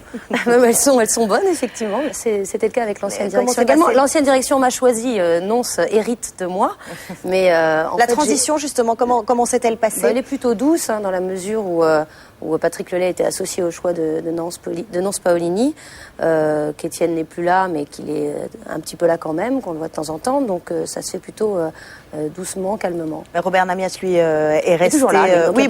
elles sont bonnes, effectivement. C'était le cas avec l'ancienne direction également. L'ancienne direction m'a choisi, Nonce hérite de moi. Mais la transition, justement, comment s'est-elle passée? Elle est plutôt douce, dans la mesure où Patrick Lelay était associé au choix de Nonce Paolini, qu'Étienne n'est plus là, mais qu'il est un petit peu là quand même, qu'on le voit de temps en temps. Donc ça se fait plutôt doucement, calmement. Robert Namias, lui, est resté... toujours là. Oui.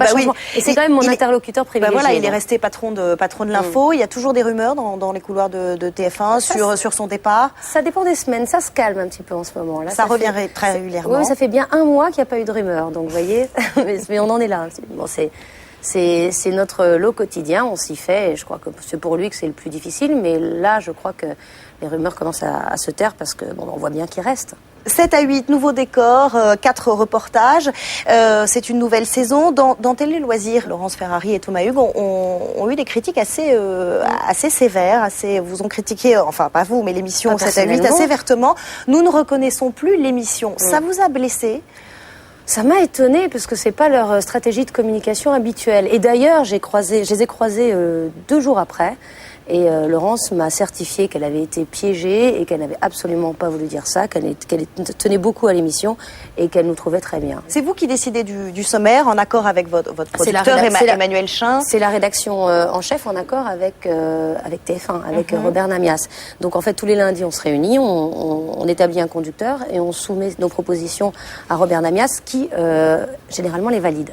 Et c'est quand même mon interlocuteur privilégié. Voilà, il est resté patron de l'info. Il y a toujours des rumeurs dans les couloirs de TF1 sur son départ. Ça dépend des semaines. Ça se calme un petit peu en ce moment. Là, ça revient très régulièrement. Oui, ça fait bien 1 mois qu'il n'y a pas eu de rumeurs. Donc, vous voyez, mais on en est là. Bon, c'est notre lot quotidien, on s'y fait, et je crois que c'est pour lui que c'est le plus difficile, mais là, je crois que les rumeurs commencent à se taire parce que on voit bien qu'il reste. 7 à 8, nouveaux décors, 4 reportages, c'est une nouvelle saison. Dans Télé Loisirs, Laurence Ferrari et Thomas Hugues ont eu des critiques assez sévères, vous ont critiqué, enfin pas vous, mais l'émission 7 à 8 assez vertement. Nous ne reconnaissons plus l'émission. Ça vous a blessé ? Ça m'a étonnée parce que c'est pas leur stratégie de communication habituelle. Et d'ailleurs, je les ai croisés 2 jours après. Et Laurence m'a certifié qu'elle avait été piégée et qu'elle n'avait absolument pas voulu dire ça, qu'elle tenait beaucoup à l'émission et qu'elle nous trouvait très bien. C'est vous qui décidez du sommaire en accord avec votre producteur Emmanuel Chin? C'est la rédaction en chef en accord avec TF1, avec Robert Namias. Donc en fait, tous les lundis, on se réunit, on établit un conducteur et on soumet nos propositions à Robert Namias qui généralement les valide.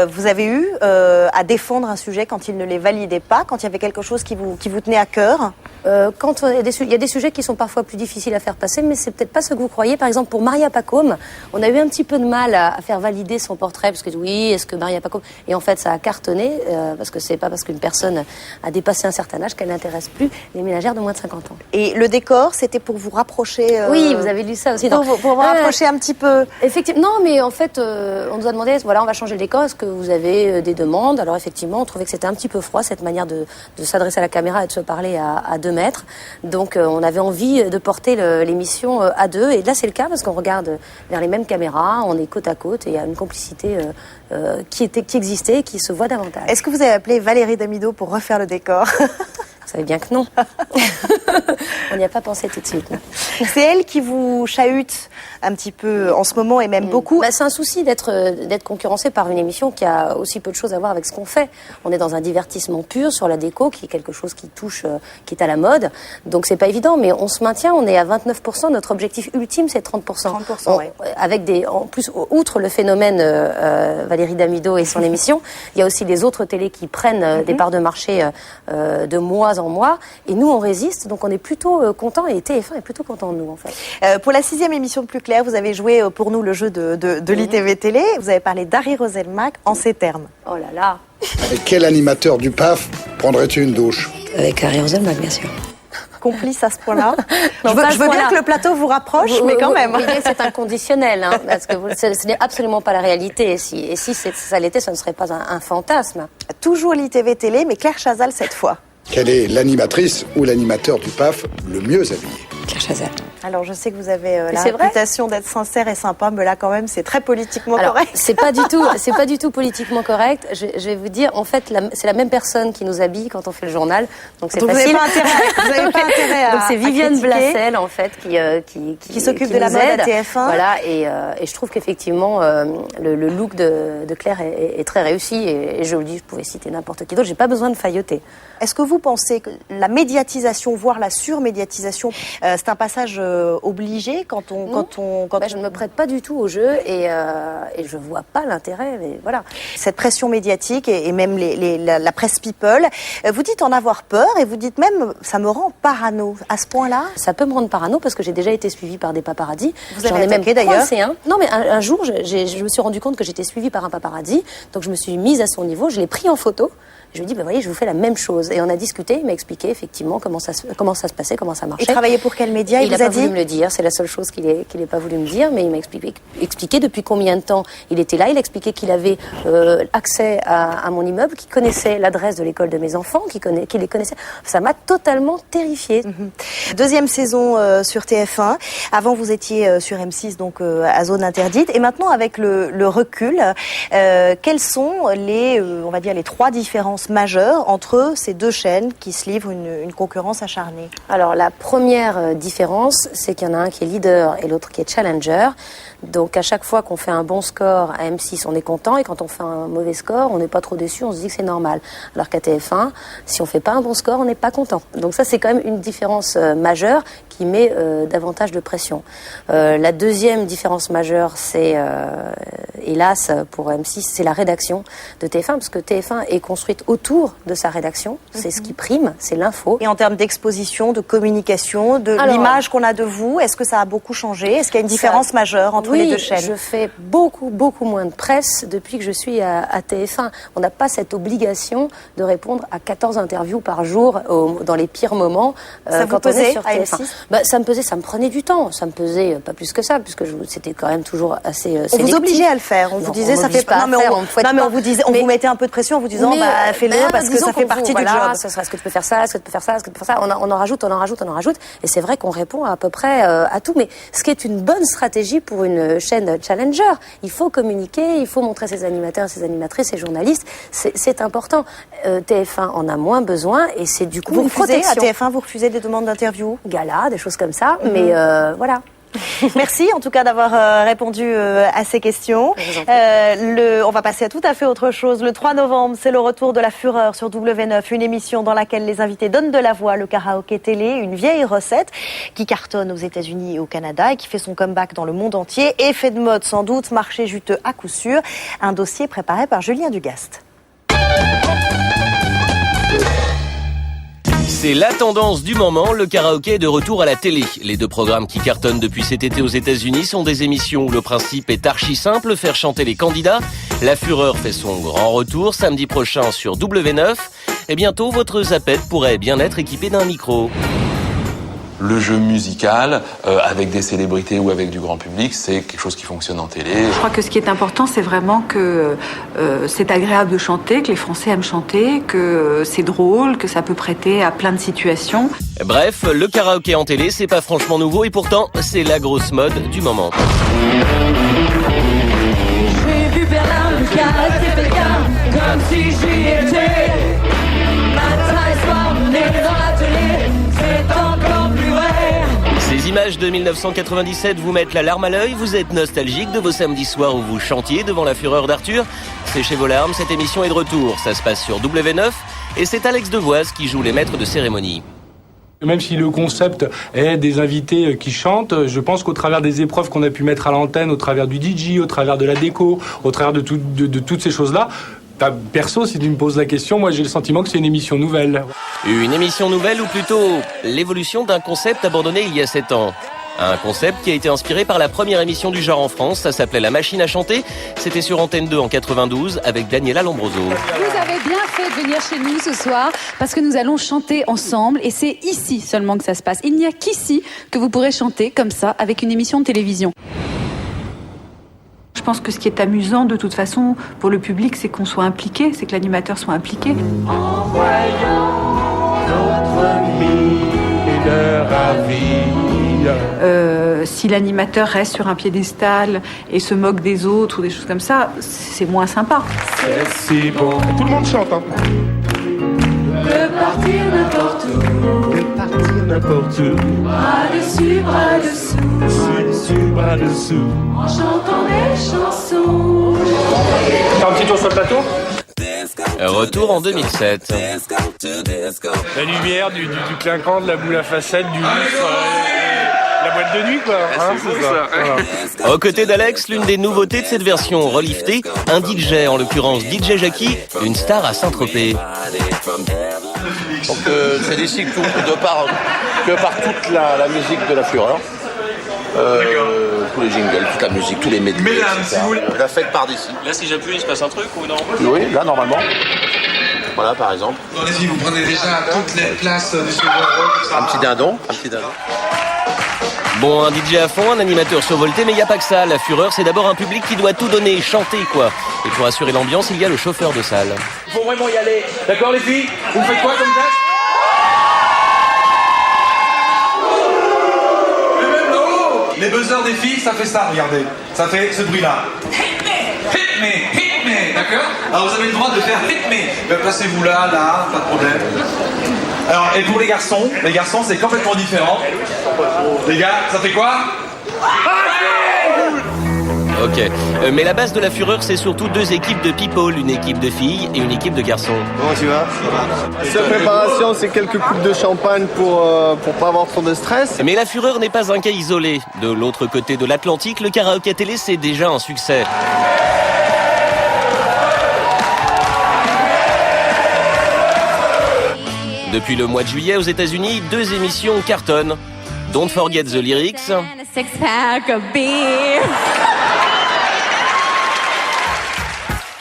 Vous avez eu à défendre un sujet quand il ne les validait pas, quand il y avait quelque chose qui vous tenait à cœur? Quand il y a des sujets qui sont parfois plus difficiles à faire passer, mais c'est peut-être pas ce que vous croyez. Par exemple, pour Maria Pacôme, on a eu un petit peu de mal à faire valider son portrait, parce que oui, est-ce que Maria Pacôme... Et en fait, ça a cartonné, parce que c'est pas parce qu'une personne a dépassé un certain âge qu'elle n'intéresse plus les ménagères de moins de 50 ans. Et le décor, c'était pour vous rapprocher... Oui, vous avez lu ça aussi. Pour vous rapprocher un petit peu... Effectivement, non, mais en fait, on nous a demandé, voilà, on va changer le décor, est-ce que vous avez des demandes? Alors effectivement, on trouvait que c'était un petit peu froid, cette manière de s'adresser à la caméra et de se parler à 2 mètres. Donc on avait envie de porter l'émission à 2, et là c'est le cas parce qu'on regarde vers les mêmes caméras, on est côte à côte et il y a une complicité qui existait et qui se voit davantage. Est-ce que vous avez appelé Valérie Damido pour refaire le décor? Vous savez bien que non. On n'y a pas pensé tout de suite. C'est elle qui vous chahute un petit peu en ce moment et même beaucoup. C'est un souci d'être concurrencé par une émission qui a aussi peu de choses à voir avec ce qu'on fait. On est dans un divertissement pur sur la déco, qui est quelque chose qui touche, qui est à la mode. Donc c'est pas évident, mais on se maintient. On est à 29%. Notre objectif ultime, c'est 30%. 30%, oui. Avec en plus, outre le phénomène Valérie Damido et son émission, il y a aussi des autres télés qui prennent des parts de marché de mois en mois, et nous on résiste, donc on est plutôt content, et TF1 est plutôt content de nous en fait. Pour la 6e émission de Plus Clair, vous avez joué pour nous le jeu de l'ITV Télé. Vous avez parlé d'Harry Roselmack en ces termes. Oh là là. Avec quel animateur du PAF prendrais-tu une douche? Avec Harry Roselmack, bien sûr. Complice à ce point-là. Je veux bien que le plateau vous rapproche, mais quand même. L'idée, c'est inconditionnel, hein, parce que ce n'est absolument pas la réalité. Et si ça l'était, ce ne serait pas un fantasme. Toujours l'ITV Télé, mais Claire Chazal cette fois. Quelle est l'animatrice ou l'animateur du PAF le mieux habillé? Claire Chazal. Alors je sais que vous avez la réputation d'être sincère et sympa, mais là quand même c'est très politiquement correct. C'est pas du tout politiquement correct. Je vais vous dire, en fait, c'est la même personne qui nous habille quand on fait le journal, donc c'est facile. Vous n'avez pas intérêt à. Donc c'est Viviane Blassel en fait qui s'occupe de la mode à TF1. Voilà, et je trouve qu'effectivement le look de Claire est très réussi, et je vous le dis, je pouvais citer n'importe qui d'autre. J'ai pas besoin de failloter. Est-ce que vous pensez que la médiatisation, voire la surmédiatisation, c'est un passage obligé quand on... Je ne me prête pas du tout au jeu, et je vois pas l'intérêt, mais voilà. Cette pression médiatique et même la presse people, vous dites en avoir peur, et vous dites même ça me rend parano à ce point-là. Ça peut me rendre parano parce que j'ai déjà été suivie par des paparazzis. Vous avez attaqué d'ailleurs. Non, mais un jour, je me suis rendu compte que j'étais suivie par un paparazzi, donc je me suis mise à son niveau, je l'ai pris en photo. Je lui ai dit, voyez, je vous fais la même chose. Et on a discuté, il m'a expliqué effectivement comment ça se passait, comment ça marchait. Il travaillait pour quel média? Il n'a pas voulu me le dire, c'est la seule chose qu'il n'ait pas voulu me dire, mais il m'a expliqué depuis combien de temps il était là. Il a expliqué qu'il avait accès à mon immeuble, qu'il connaissait l'adresse de l'école de mes enfants, qu'il les connaissait. Ça m'a totalement terrifiée. Deuxième saison sur TF1. Avant, vous étiez sur M6, donc à zone interdite. Et maintenant, avec le recul, quelles sont on va dire, les 3 différences majeures entre ces 2 chaînes qui se livrent une concurrence acharnée? Alors la première différence, c'est qu'il y en a un qui est leader et l'autre qui est challenger. Donc à chaque fois qu'on fait un bon score à M6, on est content, et quand on fait un mauvais score, on n'est pas trop déçu, on se dit que c'est normal. Alors qu'à TF1, si on fait pas un bon score, on n'est pas content. Donc ça, c'est quand même une différence majeure qui met davantage de pression. La deuxième différence majeure, c'est hélas pour M6, c'est la rédaction de TF1, parce que TF1 est construite autour de sa rédaction. C'est ce qui prime, c'est l'info. Et en termes d'exposition, de communication, de l'image qu'on a de vous, est-ce que ça a beaucoup changé? Est-ce qu'il y a une différence majeure entre les 2 chaînes? Je fais beaucoup moins de presse depuis que je suis à TF1. On n'a pas cette obligation de répondre à 14 interviews par jour dans les pires moments quand on est sur TF1. Ça me pesait, ça me prenait du temps. Ça me pesait pas plus que ça, puisque c'était quand même toujours assez sélectif. On vous obligeait à le faire. On vous disait ça fait pas. On vous mettait un peu de pression en vous disant fais-le parce que ça fait partie du job. Est-ce que tu peux faire ça? Est-ce que tu peux faire ça? Est-ce que tu peux faire ça? On en rajoute. Et c'est vrai qu'on répond à peu près à tout. Mais ce qui est une bonne stratégie pour une chaîne challenger, il faut communiquer, il faut montrer ses animateurs, ses animatrices, ses journalistes. C'est important. TF1 en a moins besoin, et c'est du coup vous une protection. À TF1, vous refusez des demandes d'interview, gala, des choses comme ça. Mais voilà. Merci en tout cas d'avoir répondu à ces questions. On va passer à tout à fait autre chose. Le 3 novembre, c'est le retour de La Fureur sur W9, une émission dans laquelle les invités donnent de la voix, le karaoké télé, une vieille recette qui cartonne aux États-Unis et au Canada et qui fait son comeback dans le monde entier. Effet de mode sans doute, marché juteux à coup sûr. Un dossier préparé par Julien Dugast. C'est la tendance du moment, le karaoké est de retour à la télé. Les deux programmes qui cartonnent depuis cet été aux États-Unis sont des émissions où le principe est archi simple, faire chanter les candidats. La Fureur fait son grand retour samedi prochain sur W9. Et bientôt, votre Zapette pourrait bien être équipé d'un micro. Le jeu musical, avec des célébrités ou avec du grand public, c'est quelque chose qui fonctionne en télé. Je crois que ce qui est important, c'est vraiment que c'est agréable de chanter, que les Français aiment chanter, que c'est drôle, que ça peut prêter à plein de situations. Bref, le karaoké en télé, c'est pas franchement nouveau et pourtant, c'est la grosse mode du moment. J'ai vu Berlin, Lucas et Pékin, comme si j'y étais. Matin et soir, mené dans l'atelier, c'est encore plus vrai. Ces images de 1997 vous mettent la larme à l'œil, vous êtes nostalgique de vos samedis soirs où vous chantiez devant la Fureur d'Arthur. Séchez vos larmes, cette émission est de retour. Ça se passe sur W9 et c'est Alex Devoise qui joue les maîtres de cérémonie. Même si le concept est des invités qui chantent, je pense qu'au travers des épreuves qu'on a pu mettre à l'antenne, au travers du DJ, au travers de la déco, au travers de toutes ces choses-là, perso, si tu me poses la question, moi j'ai le sentiment que c'est une émission nouvelle. Une émission nouvelle ou plutôt l'évolution d'un concept abandonné il y a 7 ans. Un concept qui a été inspiré par la première émission du genre en France, ça s'appelait La Machine à chanter. C'était sur Antenne 2 en 92 avec Daniela Lombroso. Vous avez bien fait de venir chez nous ce soir parce que nous allons chanter ensemble et c'est ici seulement que ça se passe. Il n'y a qu'ici que vous pourrez chanter comme ça avec une émission de télévision. Je pense que ce qui est amusant de toute façon pour le public, c'est qu'on soit impliqué, c'est que l'animateur soit impliqué. En voyant notre mine ravie. Si l'animateur reste sur un piédestal et se moque des autres ou des choses comme ça, c'est moins sympa. C'est si beau. Tout le monde chante, hein. De partir n'importe où. De partir n'importe où. Bras dessus, bras dessous. Bras dessus, bras dessous. En chantant des chansons. T'as un petit tour sur le plateau ? Retour en 2007. La lumière, du clinquant, de la boule à facettes, du lustre, la boîte de nuit, quoi. Hein, c'est ça. Voilà. Aux côtés d'Alex, l'une des nouveautés de cette version reliftée, un DJ, en l'occurrence DJ Jackie, une star à Saint-Tropez. Donc c'est des cycles que par toute la musique de la Fureur. Tous les jingles, toute la musique, tous les medley, etc. La fête part d'ici. Là, si j'appuie, il se passe un truc ou non? Oui, là, normalement. Voilà, par exemple. Allez-y, vous prenez déjà toutes les places du second row. Un petit dindon. Bon, un DJ à fond, un animateur survolté, mais il n'y a pas que ça. La Fureur, c'est d'abord un public qui doit tout donner, chanter, quoi. Et pour assurer l'ambiance, il y a le chauffeur de salle. Il faut vraiment y aller. D'accord, les filles? Vous faites quoi comme geste? Les buzzers des filles, ça fait ça, regardez. Ça fait ce bruit-là. Hit me, d'accord? Alors vous avez le droit de faire hit me. Placez-vous là, pas de problème. Alors, et pour les garçons c'est complètement différent. Les gars, ça fait quoi? Ok, mais la base de la Fureur, c'est surtout 2 équipes de people, une équipe de filles et une équipe de garçons. Comment tu vas? Cette préparation, c'est quelques coupes de champagne pour pas avoir trop de stress. Mais la Fureur n'est pas un cas isolé. De l'autre côté de l'Atlantique, le karaoké télé, c'est déjà un succès. Depuis le mois de juillet, aux États-Unis, 2 émissions cartonnent. Don't Forget the Lyrics.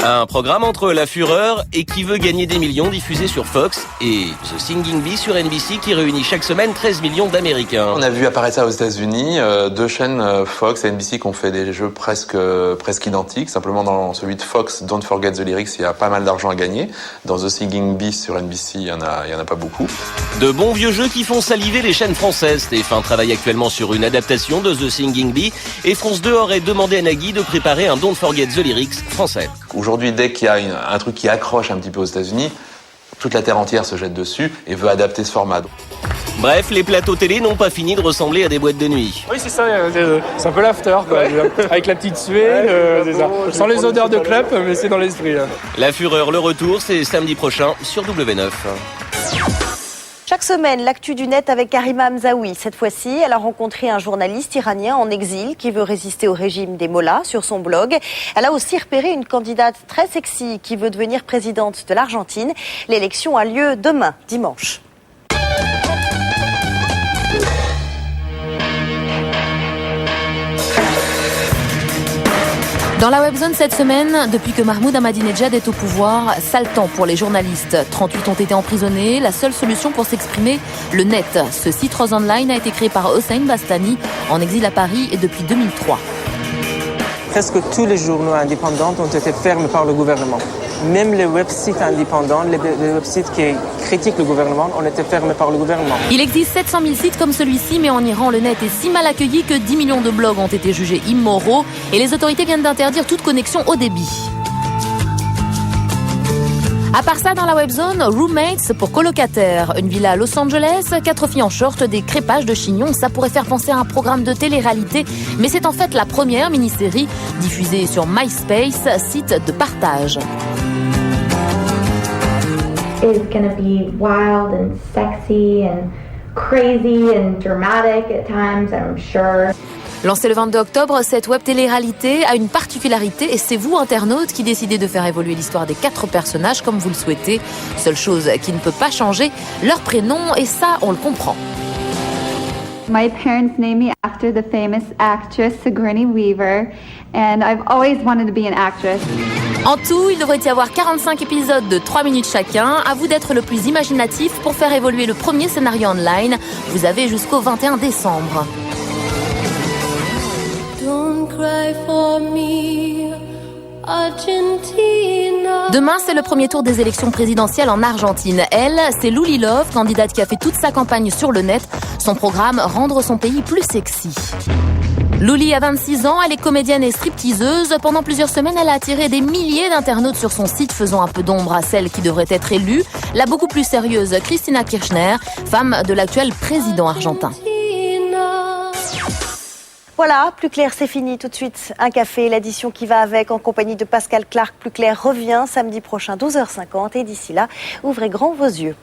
Un programme entre La Fureur et Qui veut gagner des millions diffusé sur Fox et The Singing Bee sur NBC qui réunit chaque semaine 13 millions d'Américains. On a vu apparaître ça aux États-Unis, 2 chaînes Fox et NBC qui ont fait des jeux presque identiques. Simplement dans celui de Fox, Don't Forget the Lyrics, il y a pas mal d'argent à gagner. Dans The Singing Bee sur NBC, il y en a pas beaucoup. De bons vieux jeux qui font saliver les chaînes françaises. TF1 travaille actuellement sur une adaptation de The Singing Bee et France 2 aurait demandé à Nagui de préparer un Don't Forget the Lyrics français. Aujourd'hui, dès qu'il y a un truc qui accroche un petit peu aux États-Unis, toute la terre entière se jette dessus et veut adapter ce format. Bref, les plateaux télé n'ont pas fini de ressembler à des boîtes de nuit. Oui, c'est ça, c'est un peu l'after, quoi. Avec la petite suée, c'est ça. Sans les odeurs de clope, mais c'est dans l'esprit. Là. La Fureur, le retour, c'est samedi prochain sur W9. Chaque semaine, l'actu du net avec Karima Hamzaoui. Cette fois-ci, elle a rencontré un journaliste iranien en exil qui veut résister au régime des mollahs sur son blog. Elle a aussi repéré une candidate très sexy qui veut devenir présidente de l'Argentine. L'élection a lieu demain, dimanche. Dans la Webzone cette semaine, depuis que Mahmoud Ahmadinejad est au pouvoir, sale temps pour les journalistes. 38 ont été emprisonnés. La seule solution pour s'exprimer, le net. Ce site Rose Online a été créé par Hossein Bastani, en exil à Paris et depuis 2003. Presque tous les journaux indépendants ont été fermés par le gouvernement. Même les websites indépendants, les websites qui critiquent le gouvernement, ont été fermés par le gouvernement. Il existe 700 000 sites comme celui-ci, mais en Iran, le net est si mal accueilli que 10 millions de blogs ont été jugés immoraux et les autorités viennent d'interdire toute connexion au débit. À part ça, dans la Webzone, Roommates pour colocataires. Une villa à Los Angeles, 4 filles en short, des crépages de chignons. Ça pourrait faire penser à un programme de télé-réalité, mais c'est en fait la première mini-série diffusée sur MySpace, site de partage. Is gonna be wild and sexy and crazy and dramatic at times, I'm sure. Lancée le 22 octobre, cette web télé-réalité a une particularité et c'est vous, internautes, qui décidez de faire évoluer l'histoire des 4 personnages comme vous le souhaitez. Seule chose qui ne peut pas changer, leur prénom, et ça, on le comprend. My parents named me after the famous actress Sigourney Weaver, and I've always wanted to be an actress. En tout, il devrait y avoir 45 épisodes de 3 minutes chacun. À vous d'être le plus imaginatif pour faire évoluer le premier scénario online. Vous avez jusqu'au 21 décembre. Don't cry for me, Argentina. Demain, c'est le premier tour des élections présidentielles en Argentine. Elle, c'est Luli Love, candidate qui a fait toute sa campagne sur le net. Son programme, rendre son pays plus sexy. Luli a 26 ans, elle est comédienne et stripteaseuse. Pendant plusieurs semaines, elle a attiré des milliers d'internautes sur son site, faisant un peu d'ombre à celle qui devrait être élue, la beaucoup plus sérieuse Cristina Kirchner, femme de l'actuel président argentin. Voilà, Plus clair, c'est fini. Tout de suite, un café, l'addition qui va avec, en compagnie de Pascal Clark. Plus clair revient samedi prochain, 12h50. Et d'ici là, ouvrez grand vos yeux.